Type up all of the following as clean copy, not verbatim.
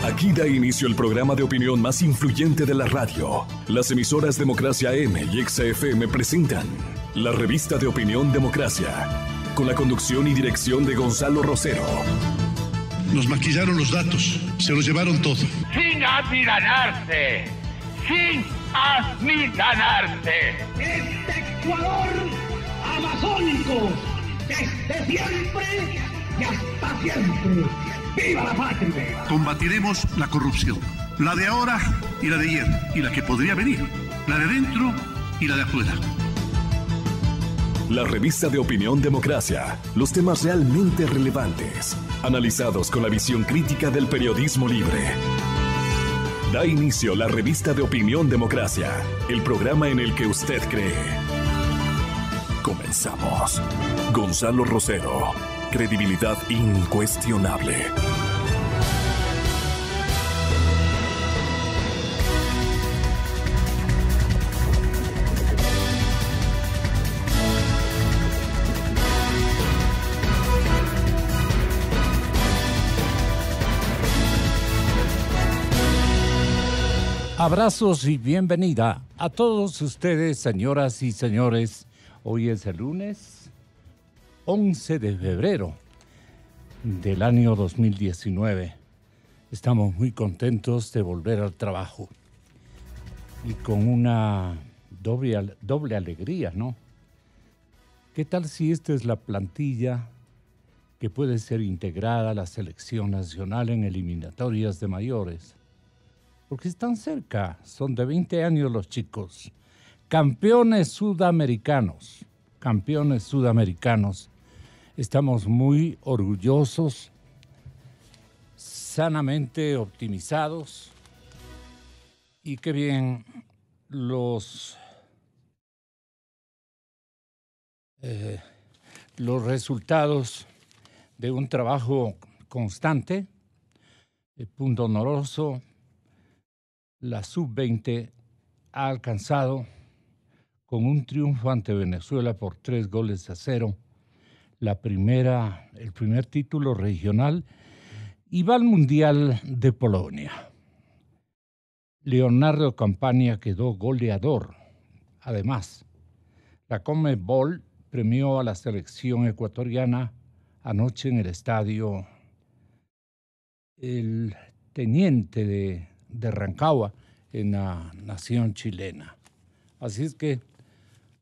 Aquí da inicio el programa de opinión más influyente de la radio. Las emisoras Democracia M y XFM presentan la revista de opinión Democracia, con la conducción y dirección de Gonzalo Rosero. Nos maquillaron los datos, se los llevaron todo. Sin amilanarse, sin amilanarse. Este Ecuador amazónico, desde siempre y hasta siempre. ¡Viva la patria! Combatiremos la corrupción, la de ahora y la de ayer, y la que podría venir, la de dentro y la de afuera. La revista de opinión Democracia, los temas realmente relevantes, analizados con la visión crítica del periodismo libre. Da inicio la revista de opinión Democracia, el programa en el que usted cree. Comenzamos. Gonzalo Rosero, credibilidad incuestionable. Abrazos y bienvenida a todos ustedes, señoras y señores. Hoy es el lunes 11 de febrero del año 2019. Estamos muy contentos de volver al trabajo y con una doble alegría, ¿no? ¿Qué tal si esta es la plantilla que puede ser integrada a la selección nacional en eliminatorias de mayores? Porque están cerca, son de 20 años los chicos, campeones sudamericanos. Estamos muy orgullosos, sanamente optimizados, y qué bien los resultados de un trabajo constante, punto honoroso. La sub-20 ha alcanzado con un triunfo ante Venezuela por 3-0, el primer título regional, y va al Mundial de Polonia. Leonardo Campagna quedó goleador. Además, la Conmebol premió a la selección ecuatoriana anoche en el estadio El Teniente de Rancagua, en la nación chilena. Así es que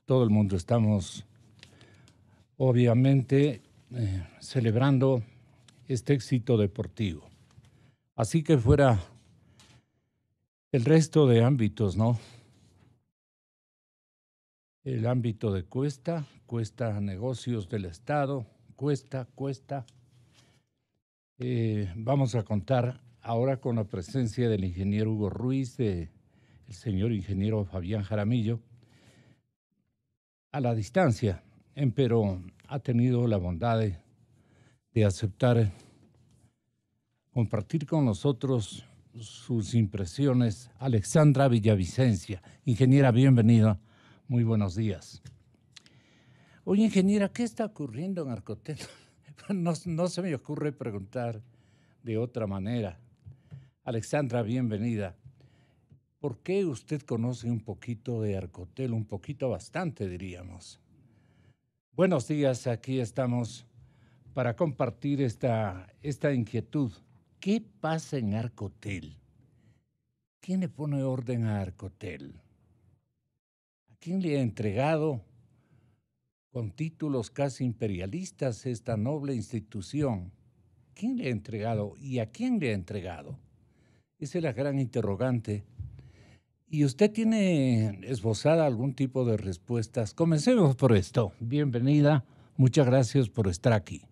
todo el mundo estamos obviamente celebrando este éxito deportivo. Así que fuera el resto de ámbitos, ¿no? El ámbito de Cuesta Negocios del Estado, Cuesta. Vamos a contar ahora con la presencia del ingeniero Hugo Ruiz, el señor ingeniero Fabián Jaramillo, a la distancia, pero ha tenido la bondad de aceptar compartir con nosotros sus impresiones. Alexandra Villavicencia, ingeniera, bienvenida, muy buenos días. Oye, ingeniera, ¿qué está ocurriendo en Arcotel? No se me ocurre preguntar de otra manera. Alexandra, bienvenida. ¿Por qué usted conoce un poquito de Arcotel? Un poquito, bastante, diríamos. Buenos días, aquí estamos para compartir esta inquietud. ¿Qué pasa en Arcotel? ¿Quién le pone orden a Arcotel? ¿A quién le ha entregado con títulos casi imperialistas esta noble institución? ¿Quién le ha entregado y a quién le ha entregado? Esa es la gran interrogante. ¿Y usted tiene esbozada algún tipo de respuestas? Comencemos por esto. Bienvenida. Muchas gracias por estar aquí.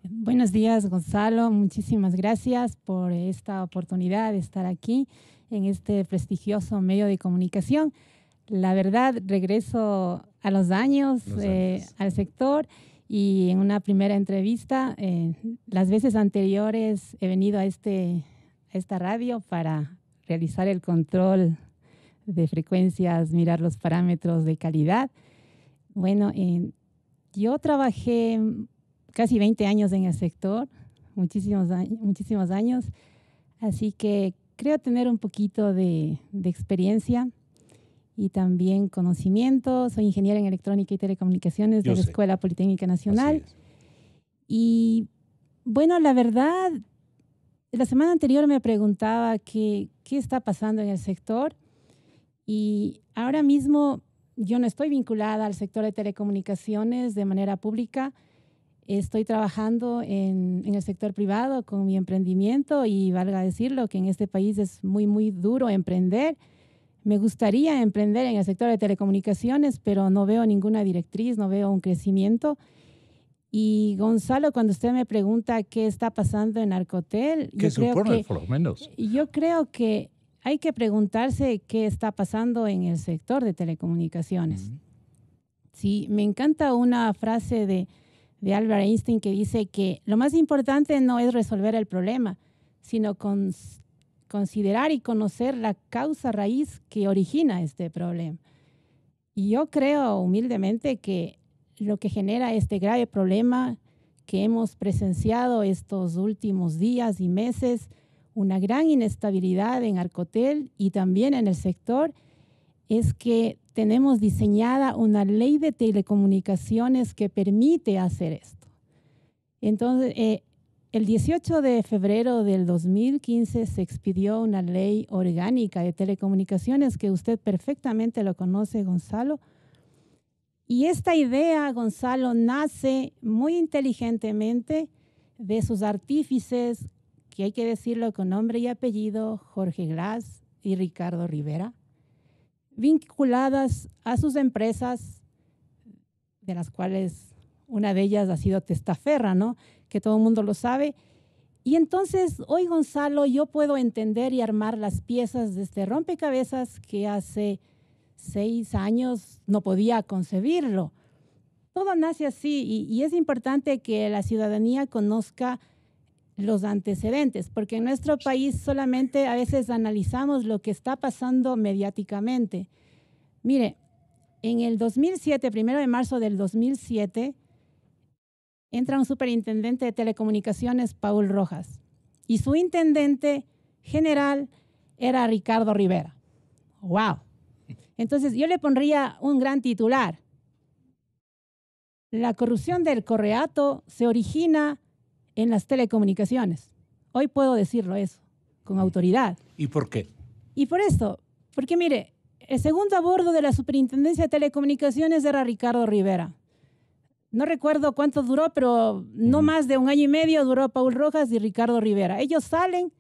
Buenos días, Gonzalo. Muchísimas gracias por esta oportunidad de estar aquí en este prestigioso medio de comunicación. La verdad, regreso a los años. Al sector. Y en una primera entrevista, las veces anteriores he venido a esta radio para realizar el control de frecuencias, mirar los parámetros de calidad. Bueno, yo trabajé casi 20 años en el sector, muchísimos años. Así que creo tener un poquito de experiencia y también conocimiento. Soy ingeniera en electrónica y telecomunicaciones de la Escuela Politécnica Nacional. Y bueno, la verdad, la semana anterior me preguntaba qué está pasando en el sector, y ahora mismo yo no estoy vinculada al sector de telecomunicaciones de manera pública. Estoy trabajando en el sector privado con mi emprendimiento, y valga decirlo que en este país es muy, muy duro emprender. Me gustaría emprender en el sector de telecomunicaciones, pero no veo ninguna directriz, no veo un crecimiento. Y Gonzalo, cuando usted me pregunta qué está pasando en Arcotel, ¿qué supone, por lo menos? Yo creo que hay que preguntarse qué está pasando en el sector de telecomunicaciones. Sí, me encanta una frase de Albert Einstein que dice que lo más importante no es resolver el problema, sino considerar y conocer la causa raíz que origina este problema. Y yo creo humildemente que lo que genera este grave problema que hemos presenciado estos últimos días y meses, una gran inestabilidad en Arcotel y también en el sector, es que tenemos diseñada una ley de telecomunicaciones que permite hacer esto. Entonces, el 18 de febrero del 2015 se expidió una ley orgánica de telecomunicaciones que usted perfectamente lo conoce, Gonzalo. Y esta idea, Gonzalo, nace muy inteligentemente de sus artífices, que hay que decirlo con nombre y apellido, Jorge Glass y Ricardo Rivera, vinculadas a sus empresas, de las cuales una de ellas ha sido Testaferra, ¿no? Que todo el mundo lo sabe. Y entonces, hoy, Gonzalo, yo puedo entender y armar las piezas de este rompecabezas que hace 6 años no podía concebirlo. Todo nace así, y es importante que la ciudadanía conozca los antecedentes, porque en nuestro país solamente a veces analizamos lo que está pasando mediáticamente. Mire, en el 2007, 1 de marzo del 2007, entra un superintendente de telecomunicaciones, Paul Rojas, y su intendente general era Ricardo Rivera. ¡Wow! Entonces yo le pondría un gran titular. La corrupción del Correato se origina en las telecomunicaciones. Hoy puedo decirlo eso, con autoridad. ¿Y por qué? Y por esto, porque mire, el segundo a bordo de la Superintendencia de Telecomunicaciones era Ricardo Rivera. No recuerdo cuánto duró, pero no más de 1 año y medio duró Paul Rojas y Ricardo Rivera. Ellos salen,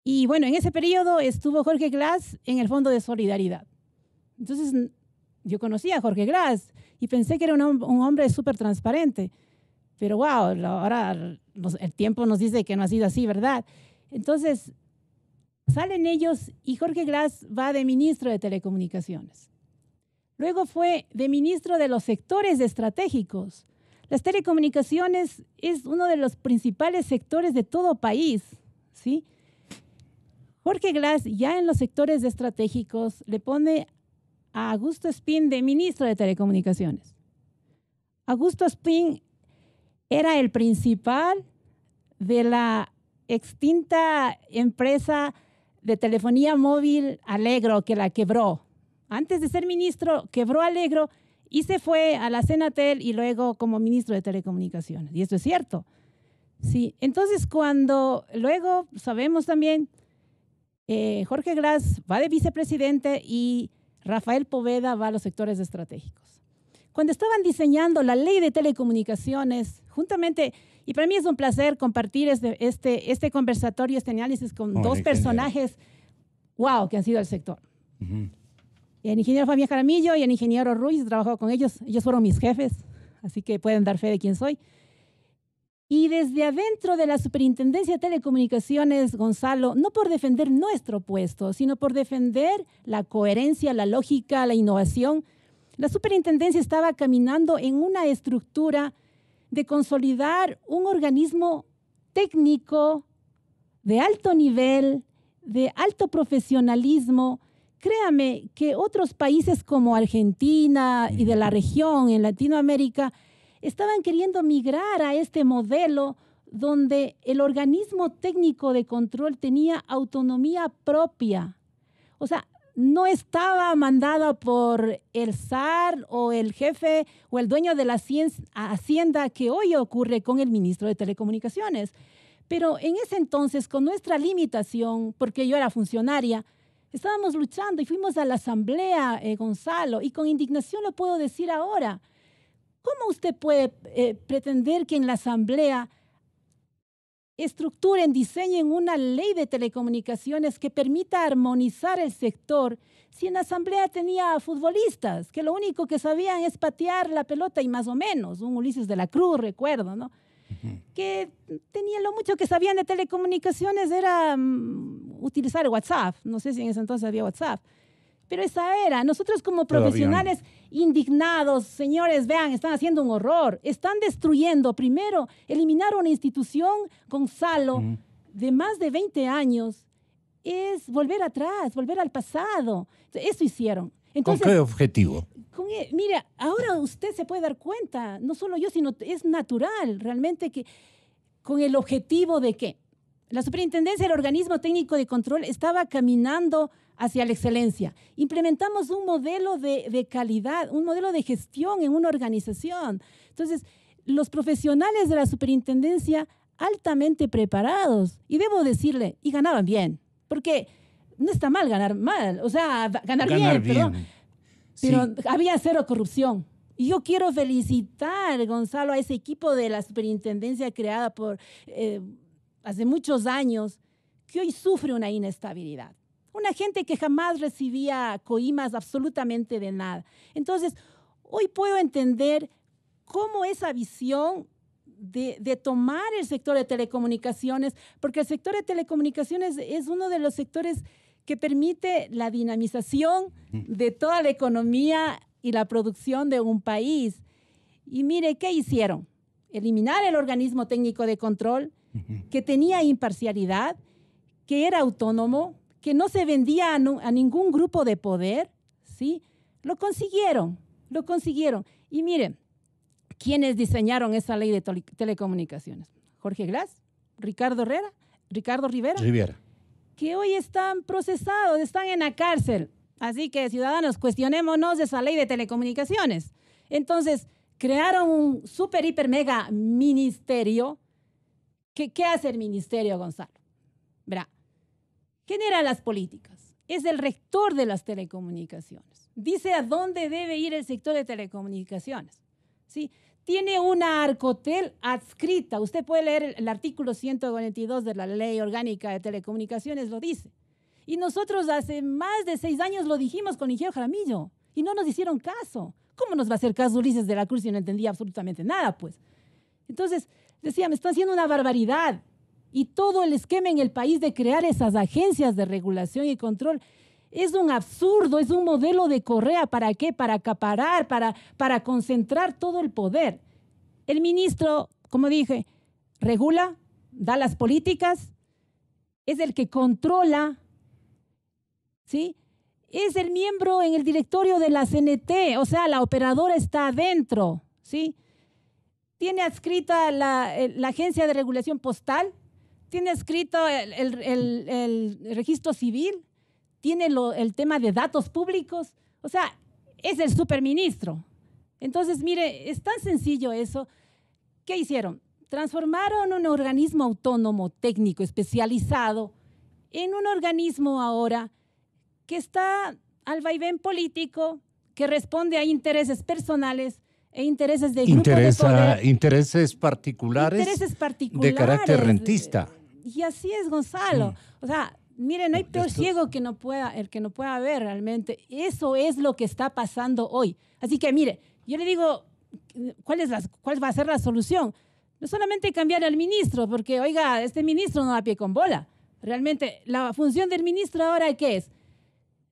y bueno, en ese periodo estuvo Jorge Glass en el Fondo de Solidaridad. Entonces, yo conocía a Jorge Glass y pensé que era un hombre súper transparente. Pero wow, ahora el tiempo nos dice que no ha sido así, ¿verdad? Entonces, salen ellos y Jorge Glass va de ministro de Telecomunicaciones. Luego fue de ministro de los sectores estratégicos. Las telecomunicaciones es uno de los principales sectores de todo país, ¿sí? Jorge Glass, ya en los sectores estratégicos, le pone a Augusto Espín de ministro de Telecomunicaciones. Augusto Espín era el principal de la extinta empresa de telefonía móvil Allegro, que la quebró. Antes de ser ministro, quebró Allegro y se fue a la Senatel y luego como ministro de Telecomunicaciones. Y esto es cierto. Sí. Entonces, cuando luego sabemos también, Jorge Glass va de vicepresidente y Rafael Poveda va a los sectores estratégicos. Cuando estaban diseñando la ley de telecomunicaciones, juntamente, y para mí es un placer compartir este conversatorio, este análisis con dos personajes, wow, que han sido del sector. El ingeniero Fabián Jaramillo y el ingeniero Ruiz, trabajado con ellos fueron mis jefes, así que pueden dar fe de quién soy. Y desde adentro de la Superintendencia de Telecomunicaciones, Gonzalo, no por defender nuestro puesto, sino por defender la coherencia, la lógica, la innovación, la superintendencia estaba caminando en una estructura de consolidar un organismo técnico de alto nivel, de alto profesionalismo. Créame que otros países como Argentina y de la región en Latinoamérica estaban queriendo migrar a este modelo donde el organismo técnico de control tenía autonomía propia. O sea, no estaba mandada por el SAR o el jefe o el dueño de la hacienda que hoy ocurre con el ministro de Telecomunicaciones. Pero en ese entonces, con nuestra limitación, porque yo era funcionaria, estábamos luchando y fuimos a la asamblea, Gonzalo, y con indignación lo puedo decir ahora. ¿Cómo usted puede pretender que en la asamblea estructuren, diseñen una ley de telecomunicaciones que permita armonizar el sector si en la asamblea tenía futbolistas que lo único que sabían es patear la pelota y más o menos, un Ulises de la Cruz, recuerdo, ¿no? Que tenían lo mucho que sabían de telecomunicaciones era utilizar WhatsApp. No sé si en ese entonces había WhatsApp. Pero esa era. Nosotros como profesionales indignados, señores, vean, están haciendo un horror. Están destruyendo. Primero, eliminar una institución, Gonzalo, de más de 20 años, es volver atrás, volver al pasado. Eso hicieron. Entonces, ¿con qué objetivo? Mira, ahora usted se puede dar cuenta, no solo yo, sino es natural realmente que con el objetivo de que la superintendencia, el organismo técnico de control, estaba caminando hacia la excelencia. Implementamos un modelo de calidad, un modelo de gestión en una organización. Entonces, los profesionales de la superintendencia altamente preparados, y debo decirle, y ganaban bien, porque no está mal ganar mal, o sea, ganar bien. Perdón. Pero sí, había cero corrupción. Y yo quiero felicitar, Gonzalo, a ese equipo de la superintendencia creada por hace muchos años, que hoy sufre una inestabilidad. Una gente que jamás recibía coimas absolutamente de nada. Entonces, hoy puedo entender cómo esa visión de tomar el sector de telecomunicaciones, porque el sector de telecomunicaciones es uno de los sectores que permite la dinamización de toda la economía y la producción de un país. Y mire, ¿qué hicieron? Eliminar el organismo técnico de control, que tenía imparcialidad, que era autónomo, que no se vendía a ningún grupo de poder, ¿sí? Lo consiguieron. Y miren, ¿quiénes diseñaron esa ley de telecomunicaciones? Jorge Glass, Ricardo Rivera, que hoy están procesados, están en la cárcel. Así que, ciudadanos, cuestionémonos de esa ley de telecomunicaciones. Entonces, crearon un super, hiper, mega ministerio. ¿Qué hace el ministerio, Gonzalo? Verá, genera las políticas. Es el rector de las telecomunicaciones. Dice a dónde debe ir el sector de telecomunicaciones. ¿Sí? Tiene una Arcotel adscrita. Usted puede leer el artículo 142 de la Ley Orgánica de Telecomunicaciones, lo dice. Y nosotros hace más de 6 años lo dijimos con Ingeniero Jaramillo y no nos hicieron caso. ¿Cómo nos va a hacer caso Ulises de la Cruz si no entendía absolutamente nada, pues? Entonces, decía, me están haciendo una barbaridad. Y todo el esquema en el país de crear esas agencias de regulación y control es un absurdo, es un modelo de Correa. ¿Para qué? Para acaparar, para concentrar todo el poder. El ministro, como dije, regula, da las políticas, es el que controla, ¿sí? Es el miembro en el directorio de la CNT, o sea, la operadora está adentro, ¿sí? Tiene adscrita la Agencia de Regulación Postal, tiene adscrito el registro civil, tiene el tema de datos públicos, o sea, es el superministro. Entonces, mire, es tan sencillo eso. ¿Qué hicieron? Transformaron un organismo autónomo técnico especializado en un organismo ahora que está al vaivén político, que responde a intereses personales e intereses de grupos de poder. Intereses particulares de carácter rentista. Y así es, Gonzalo. O sea, miren, no hay peor ciego el que no pueda ver realmente. Eso es lo que está pasando hoy. Así que, mire, yo le digo, ¿cuál va a ser la solución? No solamente cambiar al ministro, porque, oiga, este ministro no da pie con bola. Realmente, la función del ministro ahora, ¿qué es?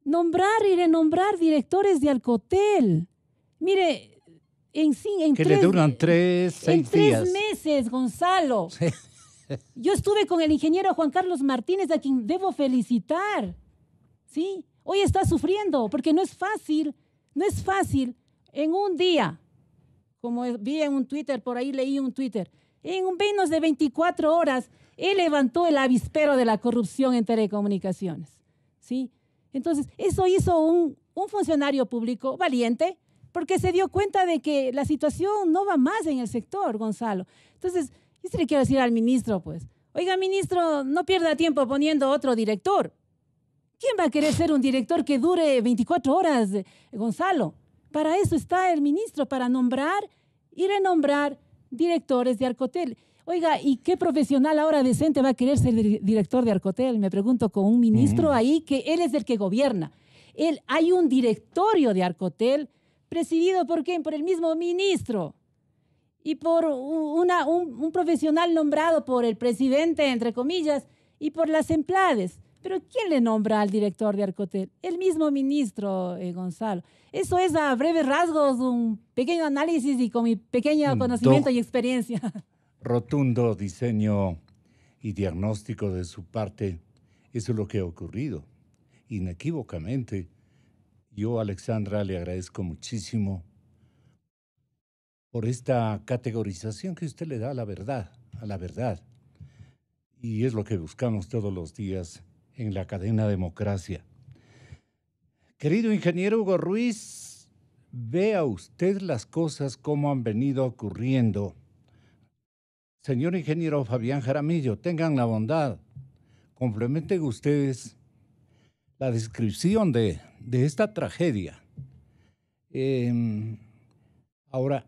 Nombrar y renombrar directores de Alcotel. Mire, que le duran 6 días. 3 meses, Gonzalo. Sí. Yo estuve con el ingeniero Juan Carlos Martínez, a quien debo felicitar. ¿Sí? Hoy está sufriendo, porque no es fácil en un día, como vi en un Twitter, por ahí leí un Twitter, En menos de 24 horas, él levantó el avispero de la corrupción en telecomunicaciones, ¿sí? Entonces, eso hizo un funcionario público valiente, porque se dio cuenta de que la situación no va más en el sector, Gonzalo. Entonces, yo sí le quiero decir al ministro, pues, oiga, ministro, no pierda tiempo poniendo otro director. ¿Quién va a querer ser un director que dure 24 horas, Gonzalo? Para eso está el ministro, para nombrar y renombrar directores de Arcotel. Oiga, ¿y qué profesional ahora decente va a querer ser director de Arcotel? Me pregunto, con un ministro ahí que él es el que gobierna. Hay un directorio de Arcotel presidido ¿por quién? Por el mismo ministro y por un profesional nombrado por el presidente, entre comillas, y por las empleadas. Pero ¿quién le nombra al director de Arcotel? El mismo ministro, Gonzalo. Eso es a breves rasgos un pequeño análisis y con mi pequeño conocimiento y experiencia. Rotundo diseño y diagnóstico de su parte. Eso es lo que ha ocurrido. Inequívocamente, yo, Alexandra, le agradezco muchísimo por esta categorización que usted le da a la verdad. Y es lo que buscamos todos los días en la cadena Democracia. Querido ingeniero Hugo Ruiz, vea usted las cosas como han venido ocurriendo. Señor ingeniero Fabián Jaramillo, tengan la bondad, complementen ustedes la descripción de esta tragedia. Ahora,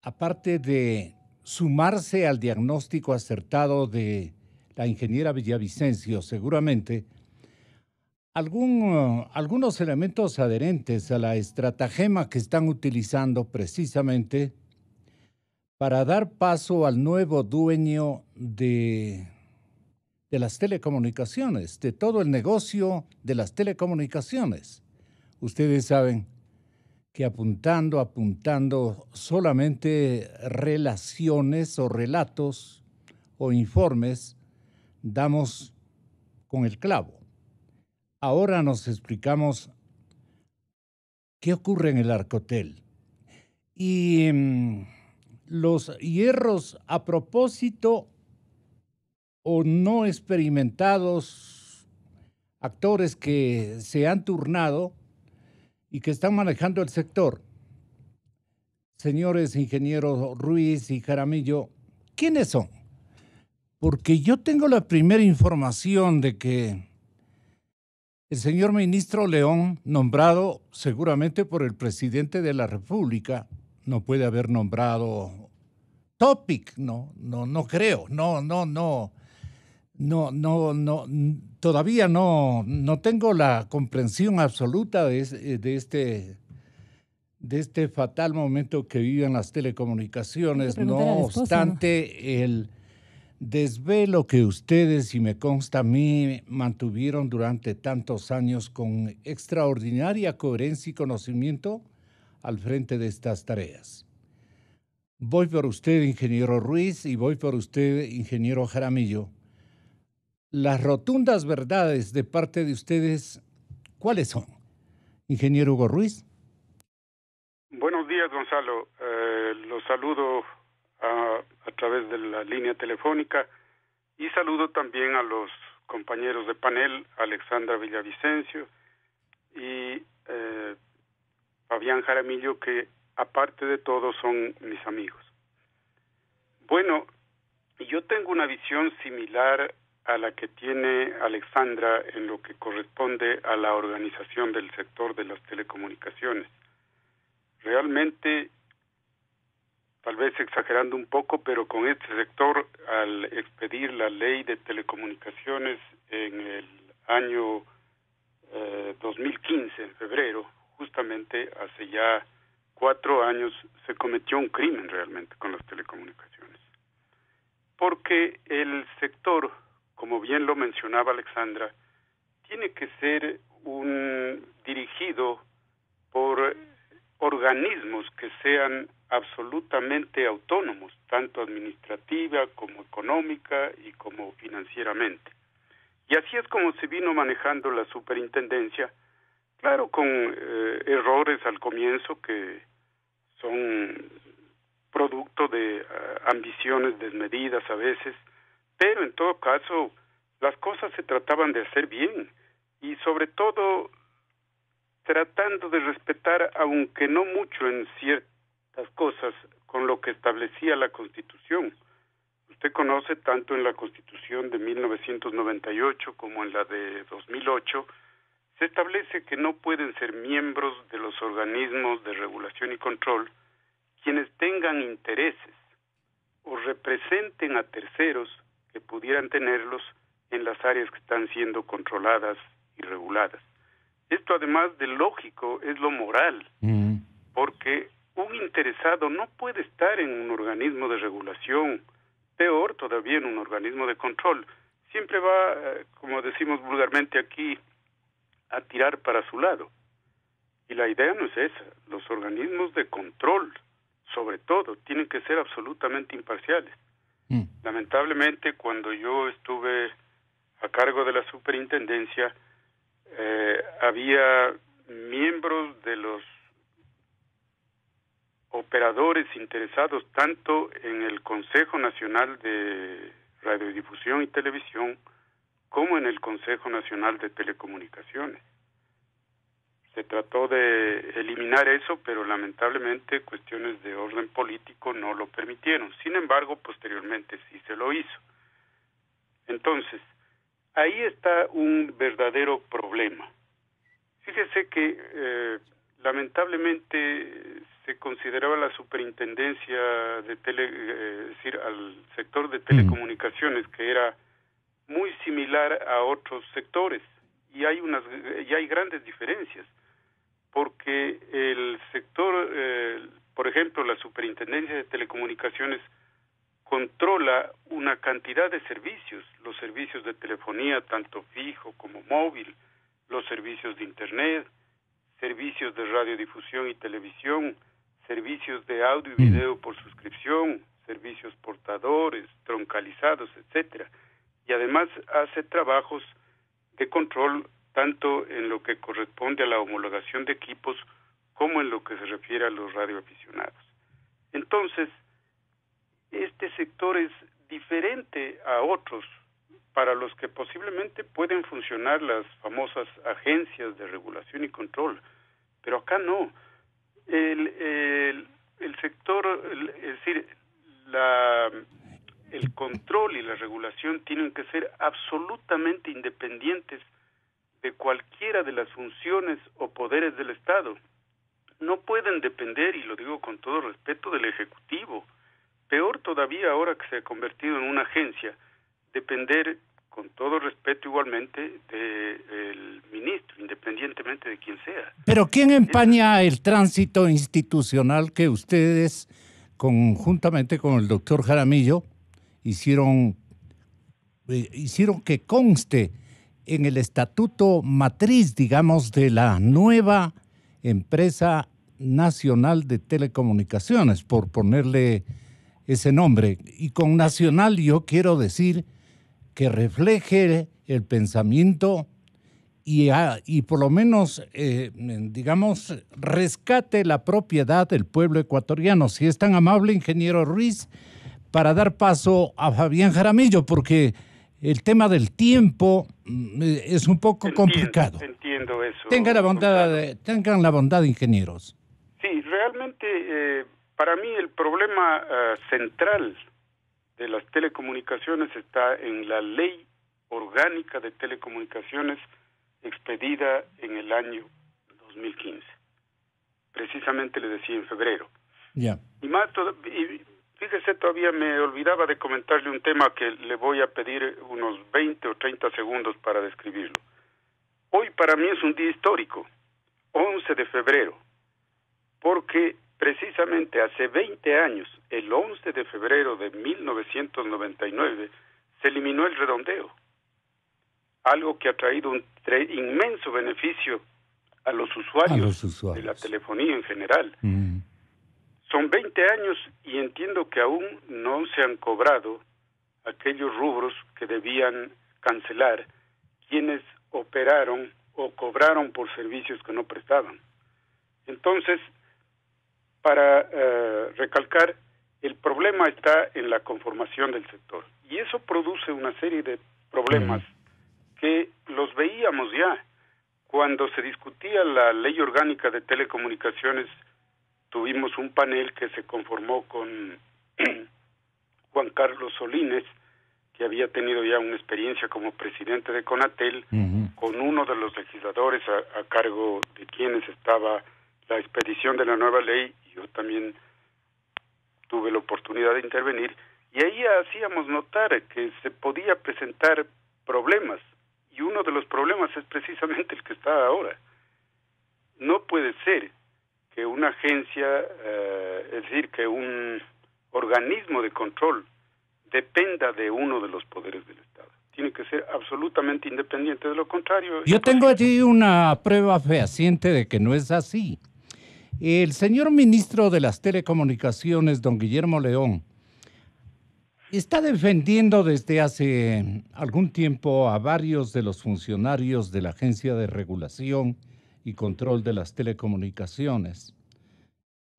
aparte de sumarse al diagnóstico acertado de la ingeniera Villavicencio, seguramente algunos elementos adherentes a la estratagema que están utilizando precisamente para dar paso al nuevo dueño de las telecomunicaciones, de todo el negocio de las telecomunicaciones. Ustedes saben que apuntando solamente relaciones o relatos o informes, damos con el clavo. Ahora nos explicamos qué ocurre en el Arcotel. Y los hierros a propósito o no experimentados, actores que se han turnado y que están manejando el sector. Señores ingenieros Ruiz y Jaramillo, ¿quiénes son? Porque yo tengo la primera información de que el señor ministro León, nombrado seguramente por el presidente de la República, no puede haber nombrado Topic, no creo, todavía no tengo la comprensión absoluta de este fatal momento que viven las telecomunicaciones. No obstante, el desvelo que ustedes, y me consta a mí, mantuvieron durante tantos años con extraordinaria coherencia y conocimiento al frente de estas tareas. Voy por usted, ingeniero Ruiz, y voy por usted, ingeniero Jaramillo. Las rotundas verdades de parte de ustedes, ¿cuáles son? Ingeniero Hugo Ruiz. Buenos días, Gonzalo. Los saludo a través de la línea telefónica y saludo también a los compañeros de panel, Alexandra Villavicencio y Fabián Jaramillo, que aparte de todo son mis amigos. Bueno, yo tengo una visión similar a la que tiene Alexandra en lo que corresponde a la organización del sector de las telecomunicaciones. Realmente, tal vez exagerando un poco, pero con este sector, al expedir la ley de telecomunicaciones en el año 2015, en febrero, justamente hace ya 4 años, se cometió un crimen realmente con las telecomunicaciones. Porque el sector, como bien lo mencionaba Alexandra, tiene que ser dirigido por organismos que sean absolutamente autónomos, tanto administrativa como económica y como financieramente. Y así es como se vino manejando la superintendencia, claro, con errores al comienzo que son producto de ambiciones desmedidas a veces, pero en todo caso las cosas se trataban de hacer bien y sobre todo tratando de respetar, aunque no mucho en ciertas cosas, con lo que establecía la Constitución. Usted conoce tanto en la Constitución de 1998 como en la de 2008, se establece que no pueden ser miembros de los organismos de regulación y control quienes tengan intereses o representen a terceros que pudieran tenerlos en las áreas que están siendo controladas y reguladas. Esto, además de lógico, es lo moral, porque un interesado no puede estar en un organismo de regulación, peor todavía en un organismo de control. Siempre va, como decimos vulgarmente aquí, a tirar para su lado. Y la idea no es esa. Los organismos de control, sobre todo, tienen que ser absolutamente imparciales. Lamentablemente, cuando yo estuve a cargo de la superintendencia, había miembros de los operadores interesados tanto en el Consejo Nacional de Radiodifusión y Televisión como en el Consejo Nacional de Telecomunicaciones. Se trató de eliminar eso, pero lamentablemente cuestiones de orden político no lo permitieron. Sin embargo, posteriormente sí se lo hizo. Entonces, ahí está un verdadero problema. Fíjese que lamentablemente se consideraba la superintendencia de es decir, al sector de telecomunicaciones, que era muy similar a otros sectores, y hay grandes diferencias, porque el sector, por ejemplo, la superintendencia de telecomunicaciones controla una cantidad de servicios, los servicios de telefonía, tanto fijo como móvil, los servicios de internet, servicios de radiodifusión y televisión, servicios de audio y video por suscripción, servicios portadores, troncalizados, etcétera. Y además hace trabajos de control tanto en lo que corresponde a la homologación de equipos como en lo que se refiere a los radioaficionados. Entonces, este sector es diferente a otros para los que posiblemente pueden funcionar las famosas agencias de regulación y control, pero acá no. El sector, es decir, el control y la regulación tienen que ser absolutamente independientes de cualquiera de las funciones o poderes del Estado. No pueden depender, y lo digo con todo respeto, del Ejecutivo. Peor todavía, ahora que se ha convertido en una agencia, depender, con todo respeto igualmente, del ministro, independientemente de quién sea. Pero ¿quién empaña el tránsito institucional que ustedes, conjuntamente con el doctor Jaramillo, hicieron que conste en el estatuto matriz, digamos, de la nueva empresa nacional de telecomunicaciones, por ponerle ese nombre? Y con nacional yo quiero decir que refleje el pensamiento y por lo menos, digamos, rescate la propiedad del pueblo ecuatoriano. Si es tan amable, ingeniero Ruiz, para dar paso a Fabián Jaramillo, porque el tema del tiempo es un poco complicado. Entiendo eso. Tengan la bondad, ingenieros. Sí, realmente para mí el problema central de las telecomunicaciones está en la Ley Orgánica de Telecomunicaciones expedida en el año 2015. Precisamente le decía en febrero. Ya. Y más fíjese, todavía me olvidaba de comentarle un tema que le voy a pedir unos 20 o 30 segundos para describirlo. Hoy para mí es un día histórico, 11 de febrero, porque precisamente hace 20 años, el 11 de febrero de 1999, se eliminó el redondeo, algo que ha traído un inmenso beneficio a los usuarios de la telefonía en general. Son 20 años y entiendo que aún no se han cobrado aquellos rubros que debían cancelar quienes operaron o cobraron por servicios que no prestaban. Entonces, para recalcar, El problema está en la conformación del sector. Y eso produce una serie de problemas que los veíamos ya. Cuando se discutía la ley orgánica de telecomunicaciones, tuvimos un panel que se conformó con Juan Carlos Solines, que había tenido ya una experiencia como presidente de Conatel, con uno de los legisladores a cargo de quienes estaba la expedición de la nueva ley, y yo también tuve la oportunidad de intervenir, y ahí hacíamos notar que se podía presentar problemas, y uno de los problemas es precisamente el que está ahora. No puede ser que una agencia, es decir, que un organismo de control dependa de uno de los poderes del Estado. Tiene que ser absolutamente independiente, de lo contrario... Yo tengo allí una prueba fehaciente de que no es así. El señor ministro de las Telecomunicaciones, don Guillermo León, está defendiendo desde hace algún tiempo a varios de los funcionarios de la Agencia de Regulación y Control de las Telecomunicaciones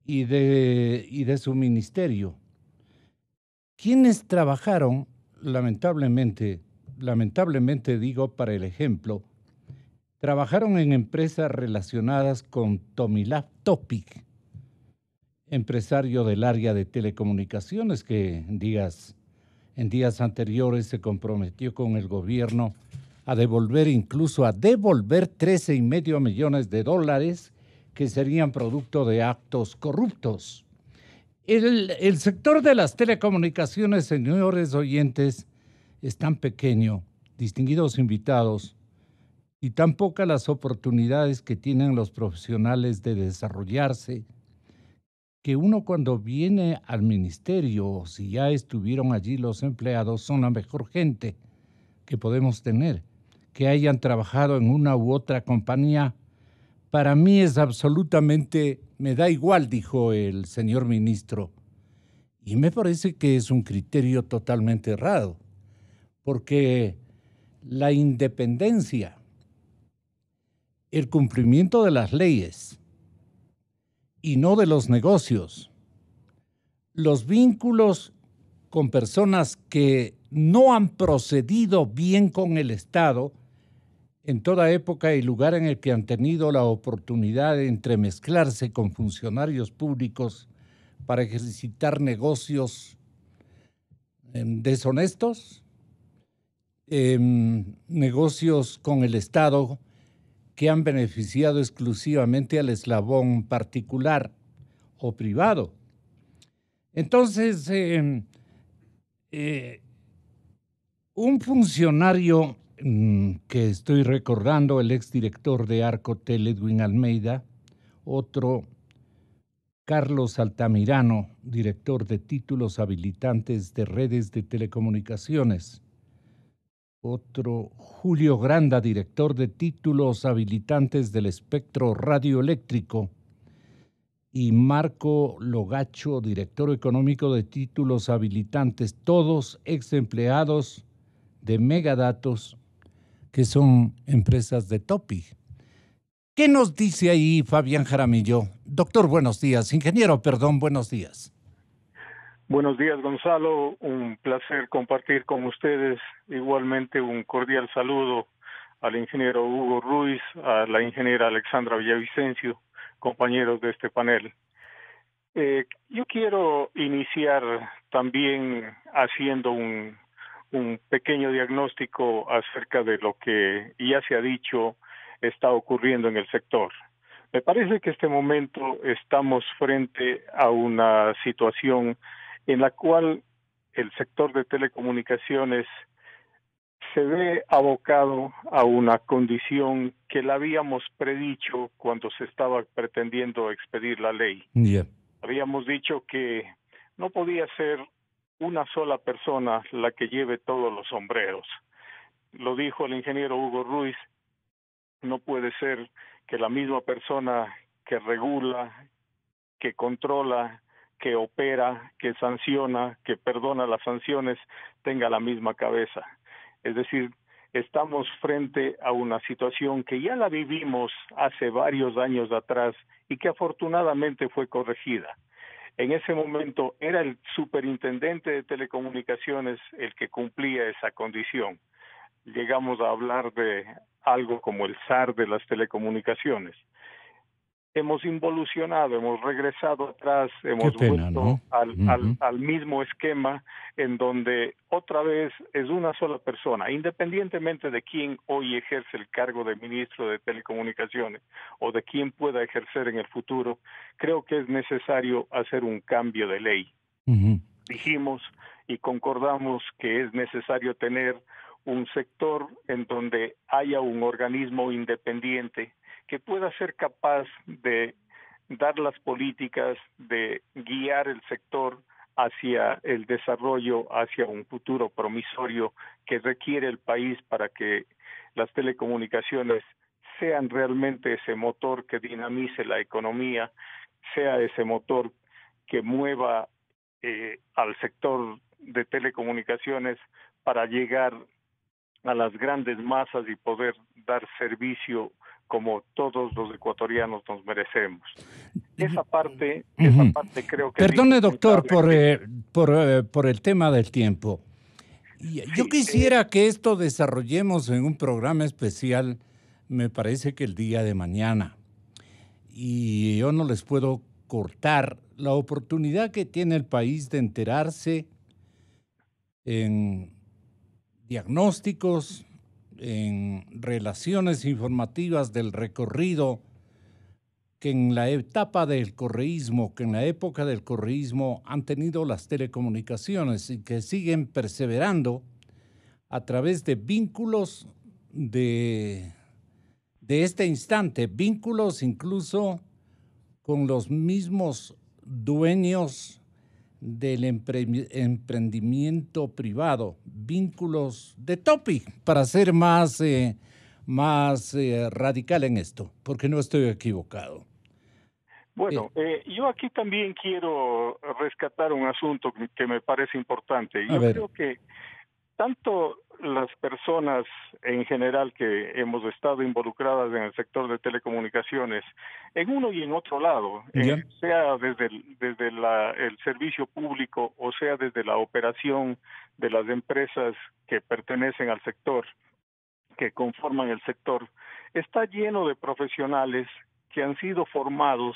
y de su ministerio, quienes trabajaron, lamentablemente digo para el ejemplo, trabajaron en empresas relacionadas con Tomislav Topic, empresario del área de telecomunicaciones que en días anteriores se comprometió con el gobierno a devolver 13,5 millones de dólares que serían producto de actos corruptos. El sector de las telecomunicaciones, señores oyentes, es tan pequeño, distinguidos invitados, y tan pocas las oportunidades que tienen los profesionales de desarrollarse, que uno cuando viene al ministerio, o si ya estuvieron allí los empleados, son la mejor gente que podemos tener. Que hayan trabajado en una u otra compañía, para mí es absolutamente, me da igual, dijo el señor ministro. Y me parece que es un criterio totalmente errado, porque la independencia, el cumplimiento de las leyes y no de los negocios, los vínculos con personas que no han procedido bien con el Estado, en toda época y lugar en el que han tenido la oportunidad de entremezclarse con funcionarios públicos para ejercitar negocios deshonestos, negocios con el Estado que han beneficiado exclusivamente al eslabón particular o privado. Entonces, un funcionario que estoy recordando, el exdirector de Arcotel, Edwin Almeida, otro, Carlos Altamirano, director de títulos habilitantes de redes de telecomunicaciones, otro, Julio Granda, director de títulos habilitantes del espectro radioeléctrico, y Marco Logacho, director económico de títulos habilitantes, todos ex empleados de Megadatos, que son empresas de Topic. ¿Qué nos dice ahí Fabián Jaramillo? Doctor, buenos días. Ingeniero, perdón, buenos días. Buenos días, Gonzalo. Un placer compartir con ustedes. Igualmente un cordial saludo al ingeniero Hugo Ruiz, a la ingeniera Alexandra Villavicencio, compañeros de este panel. Yo quiero iniciar también haciendo un pequeño diagnóstico acerca de lo que ya se ha dicho está ocurriendo en el sector. Me parece que en este momento estamos frente a una situación en la cual el sector de telecomunicaciones se ve abocado a una condición que la habíamos predicho cuando se estaba pretendiendo expedir la ley. Yeah. Habíamos dicho que no podía ser una sola persona la que lleve todos los sombreros. Lo dijo el ingeniero Hugo Ruiz, no puede ser que la misma persona que regula, que controla, que opera, que sanciona, que perdona las sanciones, tenga la misma cabeza. Es decir, estamos frente a una situación que ya la vivimos hace varios años atrás y que afortunadamente fue corregida. En ese momento era el superintendente de telecomunicaciones el que cumplía esa condición. Llegamos a hablar de algo como el zar de las telecomunicaciones. Hemos involucionado, hemos regresado atrás, hemos vuelto al mismo esquema en donde otra vez es una sola persona, independientemente de quién hoy ejerce el cargo de ministro de Telecomunicaciones o de quién pueda ejercer en el futuro. Creo que es necesario hacer un cambio de ley. Dijimos y concordamos que es necesario tener un sector en donde haya un organismo independiente que pueda ser capaz de dar las políticas, de guiar el sector hacia el desarrollo, hacia un futuro promisorio que requiere el país para que las telecomunicaciones sean realmente ese motor que dinamice la economía, sea ese motor que mueva al sector de telecomunicaciones para llegar a las grandes masas y poder dar servicio como todos los ecuatorianos nos merecemos. Esa parte creo que... Perdone, doctor, por el tema del tiempo. Yo quisiera que esto desarrollemos en un programa especial, me parece que el día de mañana. Y yo no les puedo cortar la oportunidad que tiene el país de enterarse en diagnósticos, en relaciones informativas del recorrido que en la etapa del correísmo, que en la época del correísmo han tenido las telecomunicaciones y que siguen perseverando a través de vínculos de este instante, vínculos incluso con los mismos dueños del emprendimiento privado, vínculos de topic, para ser más radical en esto, porque no estoy equivocado. Bueno, yo aquí también quiero rescatar un asunto que me parece importante. Yo creo que tanto las personas en general que hemos estado involucradas en el sector de telecomunicaciones, en uno y en otro lado, sea desde el servicio público o sea desde la operación de las empresas que pertenecen al sector, que conforman el sector, está lleno de profesionales que han sido formados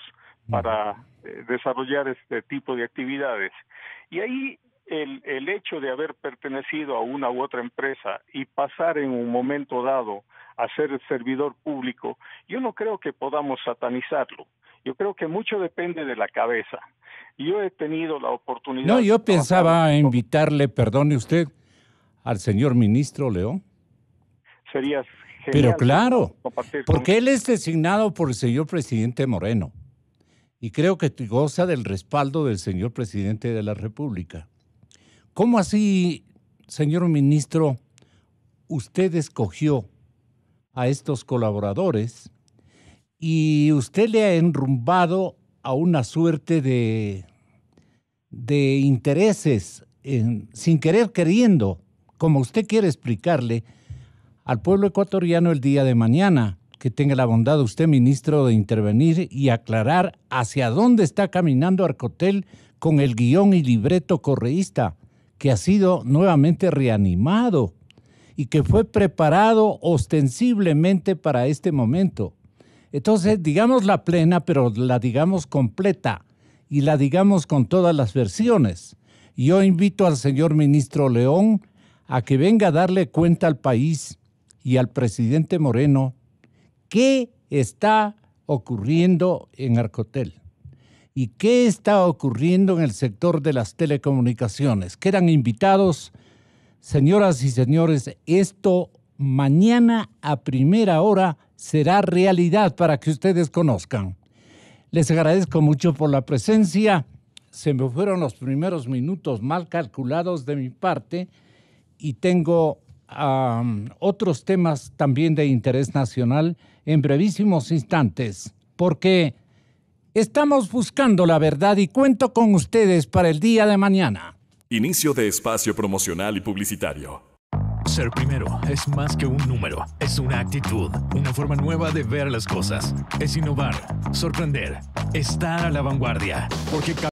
para desarrollar este tipo de actividades. Y ahí el hecho de haber pertenecido a una u otra empresa y pasar en un momento dado a ser servidor público, yo no creo que podamos satanizarlo. Yo creo que mucho depende de la cabeza. Yo he tenido la oportunidad... No, yo pensaba invitarle, perdone usted, al señor ministro León. Sería genial. Pero claro, porque él es designado por el señor presidente Moreno y creo que goza del respaldo del señor presidente de la República. ¿Cómo así, señor ministro, usted escogió a estos colaboradores y usted le ha enrumbado a una suerte de intereses, sin querer queriendo, como usted quiere explicarle al pueblo ecuatoriano el día de mañana? Que tenga la bondad usted, ministro, de intervenir y aclarar hacia dónde está caminando Arcotel con el guión y libreto correísta, que ha sido nuevamente reanimado y que fue preparado ostensiblemente para este momento. Entonces, digamos la plena, pero la digamos completa y la digamos con todas las versiones. Yo invito al señor ministro León a que venga a darle cuenta al país y al presidente Moreno qué está ocurriendo en Arcotel y qué está ocurriendo en el sector de las telecomunicaciones. Quedan invitados, señoras y señores, esto mañana a primera hora será realidad para que ustedes conozcan. Les agradezco mucho por la presencia. Se me fueron los primeros minutos mal calculados de mi parte y tengo otros temas también de interés nacional en brevísimos instantes, porque estamos buscando la verdad y cuento con ustedes para el día de mañana. Inicio de espacio promocional y publicitario. Ser primero es más que un número, es una actitud, una forma nueva de ver las cosas. Es innovar, sorprender, estar a la vanguardia, porque